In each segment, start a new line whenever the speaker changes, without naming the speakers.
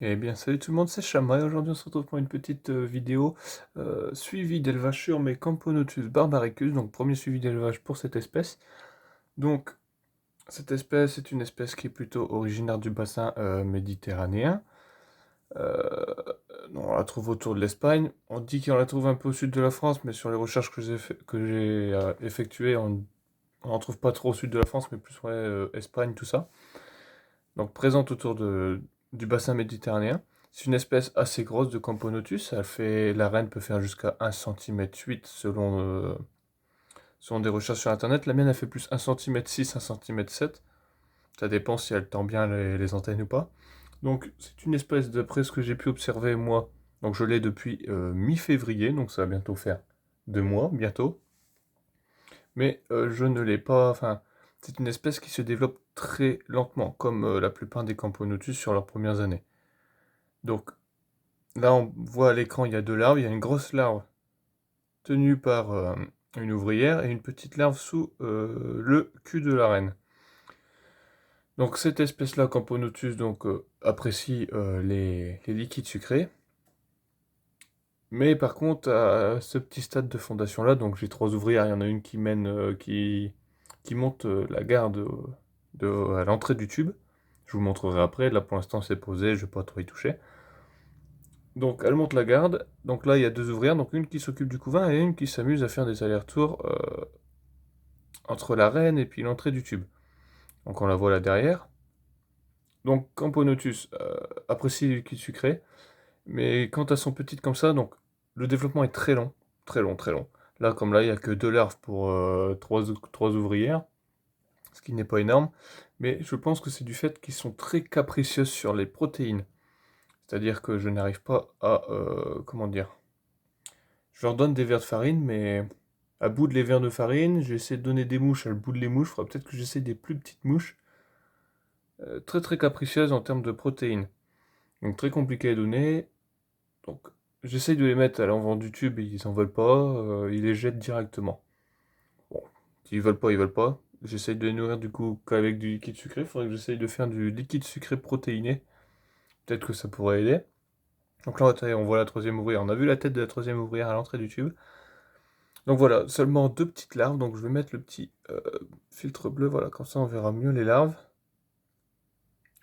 Eh bien, salut tout le monde, c'est Chama et aujourd'hui on se retrouve pour une petite vidéo suivi d'élevage sur mes Camponotus barbaricus, donc premier suivi d'élevage pour cette espèce. Donc, cette espèce est une espèce qui est plutôt originaire du bassin méditerranéen. Euh, on la trouve autour de l'Espagne. On dit qu'on la trouve un peu au sud de la France, mais sur les recherches que j'ai effectuées, on n'en trouve pas trop au sud de la France, mais plus ouais, Espagne, tout ça. Donc présente du bassin méditerranéen. C'est une espèce assez grosse de Camponotus. La reine peut faire jusqu'à 1,8 cm selon des recherches sur internet. La mienne elle fait plus 1,6 cm, 1,7 cm. Ça dépend si elle tend bien les antennes ou pas. Donc c'est une espèce, d'après ce que j'ai pu observer moi, donc je l'ai depuis mi-février, donc ça va bientôt faire 2 mois, bientôt. Mais je ne l'ai pas, enfin, c'est une espèce qui se développe très lentement, comme la plupart des Camponotus sur leurs premières années. Donc là, on voit à l'écran, il y a deux larves. Il y a une grosse larve tenue par une ouvrière et une petite larve sous le cul de la reine. Donc cette espèce-là, Camponotus, donc, apprécie les liquides sucrés. Mais par contre, à ce petit stade de fondation-là, donc j'ai trois ouvrières. Il y en a une qui mène, qui monte la garde à l'entrée du tube. Je vous montrerai après. Là, pour l'instant, c'est posé. Je ne vais pas trop y toucher. Donc elle monte la garde, donc là il y a deux ouvrières, donc une qui s'occupe du couvain et une qui s'amuse à faire des allers-retours entre la reine et puis l'entrée du tube. Donc on la voit là derrière. Donc Camponotus apprécie les liquides sucrés, mais quand elles sont petites comme ça, donc le développement est très long, très long, très long. Là comme là il n'y a que deux larves pour trois ouvrières, ce qui n'est pas énorme, mais je pense que c'est du fait qu'ils sont très capricieuses sur les protéines. C'est-à-dire que je n'arrive pas à, comment dire, je leur donne des verres de farine, mais à bout de les verres de farine, j'essaie de donner des mouches à bout de les mouches. Il faudra peut-être que j'essaie des plus petites mouches, très très capricieuses en termes de protéines. Donc très compliqué à donner. Donc j'essaie de les mettre à l'envers du tube, et ils en veulent pas, ils les jettent directement. Bon, s'ils veulent pas, ils veulent pas. J'essaie de les nourrir du coup qu'avec du liquide sucré. Il faudrait que j'essaye de faire du liquide sucré protéiné. Peut-être que ça pourrait aider. Donc là, on voit la troisième ouvrière. On a vu la tête de la troisième ouvrière à l'entrée du tube. Donc voilà, seulement deux petites larves, donc je vais mettre le petit filtre bleu, voilà, comme ça on verra mieux les larves.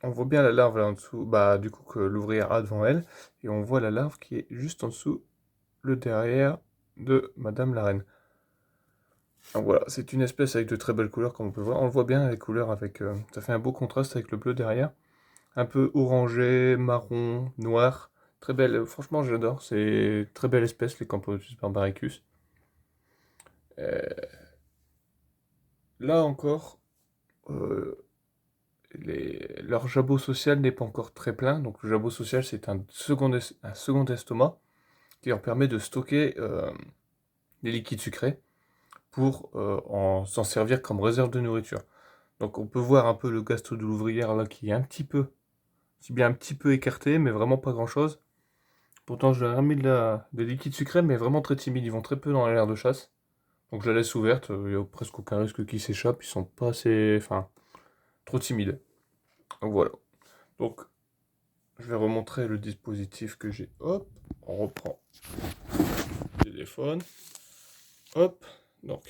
On voit bien la larve là en dessous, bah du coup que l'ouvrière a devant elle, et on voit la larve qui est juste en dessous, le derrière de Madame la Reine. Donc voilà, c'est une espèce avec de très belles couleurs comme on peut voir, on le voit bien les couleurs avec, ça fait un beau contraste avec le bleu derrière. Un peu orangé, marron, noir, très belle, franchement j'adore, c'est très belle espèce les Camponotus barbaricus. Euh, Là encore, euh, leur jabot social n'est pas encore très plein. Donc le jabot social, c'est un second estomac qui leur permet de stocker les liquides sucrés pour s'en servir comme réserve de nourriture. Donc on peut voir un peu le gastro de l'ouvrière là qui est un petit peu, si bien un petit peu écarté, mais vraiment pas grand chose. Pourtant je leur ai mis des liquides sucrés, mais vraiment très timides. Ils vont très peu dans l'air de chasse. Donc je la laisse ouverte, il n'y a presque aucun risque qu'ils s'échappent. Ils sont pas assez, enfin, trop timides. Donc voilà. Donc je vais remontrer le dispositif que j'ai. Hop, on reprend le téléphone. Hop, donc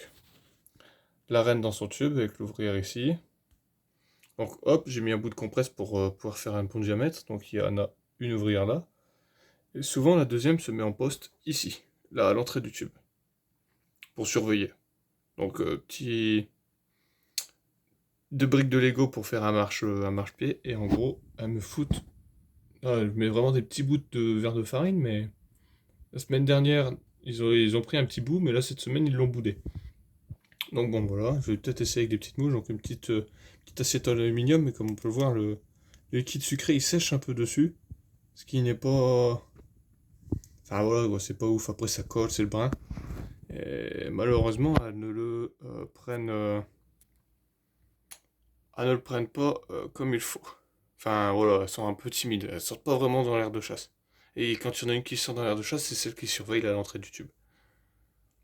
la reine dans son tube avec l'ouvrière ici. Donc hop, j'ai mis un bout de compresse pour pouvoir faire un bon diamètre. Donc il y en a une ouvrière là. Et souvent la deuxième se met en poste ici, là à l'entrée du tube, pour surveiller. Donc petit deux briques de Lego pour faire un marche-pied. Et en gros, elle me fout. Ah, je mets vraiment des petits bouts de verre de farine, mais la semaine dernière, ils ont pris un petit bout, mais là cette semaine ils l'ont boudé. Donc bon voilà, je vais peut-être essayer avec des petites mouches, donc une petite assiette en aluminium, mais comme on peut le voir, le liquide sucré il sèche un peu dessus, ce qui n'est pas... Enfin voilà, quoi, c'est pas ouf, après ça colle, c'est le brin. Et malheureusement, elles ne le prennent pas comme il faut. Enfin voilà, elles sont un peu timides, elles sortent pas vraiment dans l'air de chasse. Et quand il y en a une qui sort dans l'air de chasse, c'est celle qui surveille à l'entrée du tube.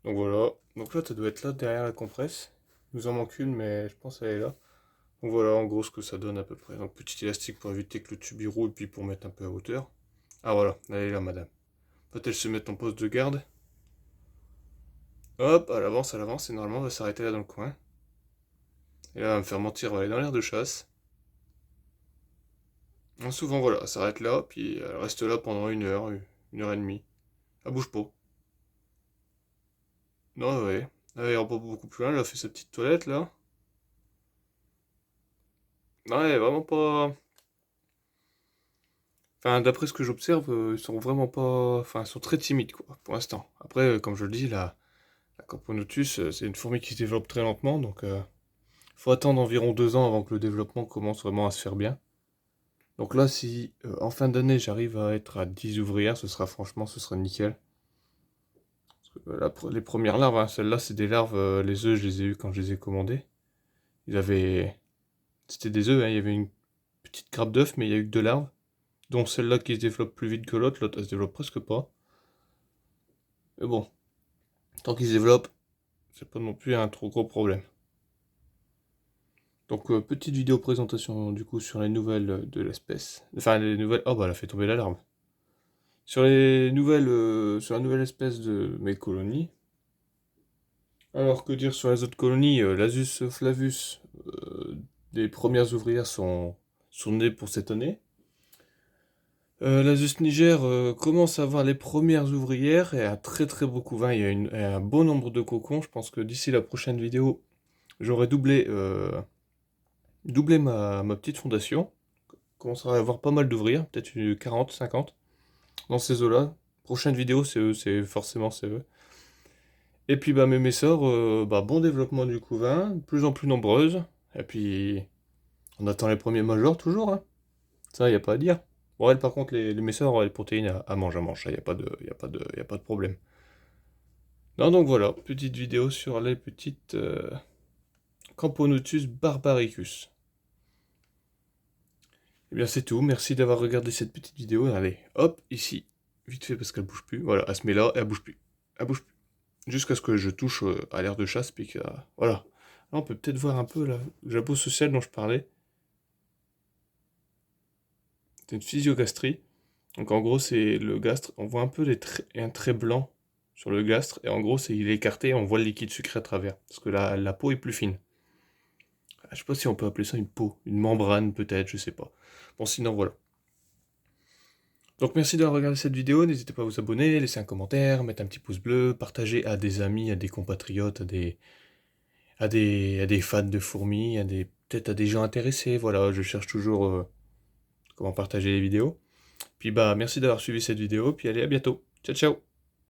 Donc voilà, donc là ça doit être là derrière la compresse. Il nous en manque une, mais je pense qu'elle est là. Donc voilà en gros ce que ça donne à peu près. Donc petit élastique pour éviter que le tube il roule, puis pour mettre un peu à hauteur. Ah voilà, elle est là madame. Peut-elle se mettre en poste de garde? Hop, elle avance, et normalement elle va s'arrêter là dans le coin. Et là elle va me faire mentir, elle va aller dans l'air de chasse. Souvent voilà, elle s'arrête là, puis elle reste là pendant 1 heure et demie. Elle bouge pas. Non ouais. Elle ira pas beaucoup plus loin, elle a fait sa petite toilette là. Non, elle est vraiment pas. Enfin, d'après ce que j'observe, ils sont vraiment pas. Enfin, ils sont très timides, quoi, pour l'instant. Après, comme je le dis, la Camponotus, c'est une fourmi qui se développe très lentement, donc faut attendre environ 2 ans avant que le développement commence vraiment à se faire bien. Donc là, si en fin d'année j'arrive à être à 10 ouvrières, ce sera nickel. Parce que, les premières larves, hein, celles-là, c'est des larves, les œufs, je les ai eus quand je les ai commandés. Ils avaient. C'était des œufs, hein, il y avait une petite grappe d'œufs, mais il y a eu que 2 larves. Dont celle-là qui se développe plus vite que l'autre elle se développe presque pas. Mais bon, tant qu'ils se développent, c'est pas non plus un trop gros problème. Donc petite vidéo présentation du coup sur les nouvelles de l'espèce. Enfin les nouvelles. Oh bah elle a fait tomber l'alarme. Sur les nouvelles, sur la nouvelle espèce de mes colonies. Alors que dire sur les autres colonies, l'Asus flavus, des premières ouvrières sont nées pour cette année. L'Asus Niger commence à avoir les premières ouvrières et un très très beau couvain. Il y a un bon nombre de cocons. Je pense que d'ici la prochaine vidéo, j'aurai doublé ma petite fondation. Commencera à avoir pas mal d'ouvrières, peut-être 40, 50 dans ces eaux-là. Prochaine vidéo, c'est eux, c'est eux. Et puis bah mes sœurs, bah, bon développement du couvain, de plus en plus nombreuses. Et puis on attend les premiers majors toujours, hein. Ça, y a pas à dire. Bon, elle, par contre, les messeurs, les protéines, à mange, ça, y a pas de problème. Non, donc voilà, petite vidéo sur les petites Camponotus barbaricus. Et bien, c'est tout. Merci d'avoir regardé cette petite vidéo. Allez, hop, ici, vite fait parce qu'elle bouge plus. Voilà, elle se met là et elle bouge plus. Elle bouge plus. Jusqu'à ce que je touche à l'air de chasse, puis que voilà. Là, on peut peut-être voir un peu la jabot sociale dont je parlais. C'est une physiogastrie. Donc en gros, c'est le gastre. On voit un peu un trait blanc sur le gastre. Et en gros, il est écarté et on voit le liquide sucré à travers. Parce que la peau est plus fine. Je sais pas si on peut appeler ça une peau. Une membrane peut-être, je sais pas. Bon, sinon voilà. Donc merci d'avoir regardé cette vidéo. N'hésitez pas à vous abonner, laisser un commentaire, mettre un petit pouce bleu, partager à des amis, à des compatriotes, à des fans de fourmis, peut-être à des gens intéressés. Voilà, je cherche toujours comment partager les vidéos. Puis bah merci d'avoir suivi cette vidéo, puis allez à bientôt. Ciao ciao.